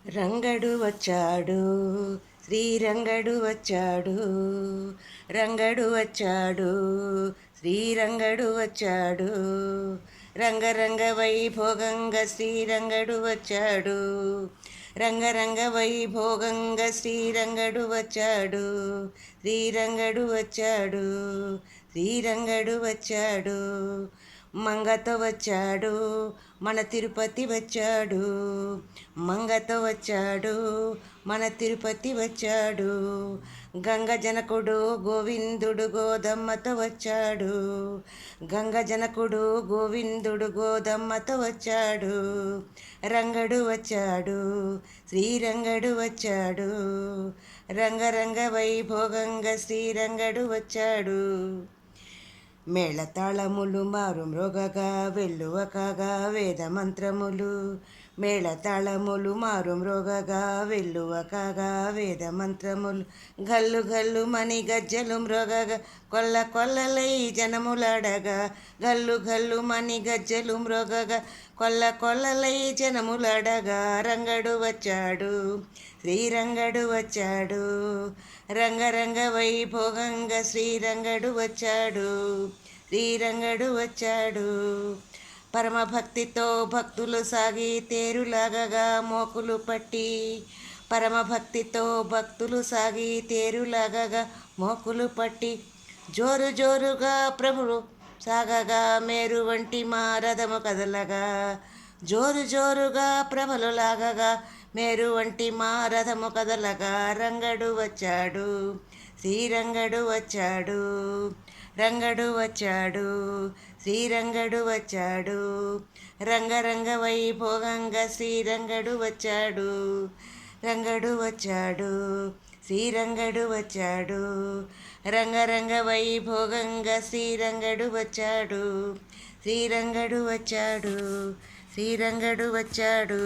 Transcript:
రంగడు వచ్చాడు, శ్రీరంగడు వచ్చాడు, రంగడు వచ్చాడు, శ్రీరంగడు వచ్చాడు, రంగరంగ వైభోగంగా శ్రీరంగడు వచ్చాడు, రంగరంగ వైభోగంగా శ్రీరంగడు వచ్చాడు, శ్రీరంగడు వచ్చాడు, శ్రీరంగడు వచ్చాడు, మంగతో వచ్చాడు, మన తిరుపతి వచ్చాడు, మంగతో వచ్చాడు, మన తిరుపతి వచ్చాడు, గంగ జనకుడు గోవిందుడు గోదమ్మతో వచ్చాడు, గంగ జనకుడు గోవిందుడు గోదమ్మతో వచ్చాడు, రంగడు వచ్చాడు, శ్రీరంగడు వచ్చాడు, రంగరంగ వైభోగంగా శ్రీరంగడు వచ్చాడు. మేళతాళములు మారు మ్రోగగా వెల్లువ కాగా వేద మంత్రములు, మేళతాళములు మారు మ్రోగగా వెల్లువ కాగా వేద మంత్రములు, గల్లు గల్లు మణి గజ్జలు మ్రోగగా కొల్ల కొల్లలై జనములాడగా, గల్లు గల్లు మణి గజ్జలు మ్రోగగా కొల్ల కొల్లలై జనములాడగా, రంగడు వచ్చాడు, శ్రీరంగడు వచ్చాడు, రంగరంగ వైభోగంగా శ్రీరంగడు వచ్చాడు, శ్రీరంగడు వచ్చాడు. పరమభక్తితో భక్తులు సాగి తేరులాగగా మోకులు పట్టి, పరమభక్తితో భక్తులు సాగి తేరులాగగా మోకులు పట్టి, జోరు జోరుగా ప్రభువు సాగగా మేరు వంటి మా రథము కదలగా, జోరు జోరుగా ప్రభలు లాగగా మేరు వంటి మా రథము కదలగా, రంగడు వచ్చాడు, శ్రీరంగడు వచ్చాడు, రంగడు వచ్చాడు, శ్రీరంగడు వచ్చాడు, రంగరంగ వైభోగంగా శ్రీరంగడు వచ్చాడు, రంగడు వచ్చాడు, శ్రీరంగడు వచ్చాడు, రంగరంగ వైభోగంగా శ్రీరంగడు వచ్చాడు, శ్రీరంగడు వచ్చాడు, శ్రీరంగడు వచ్చాడు.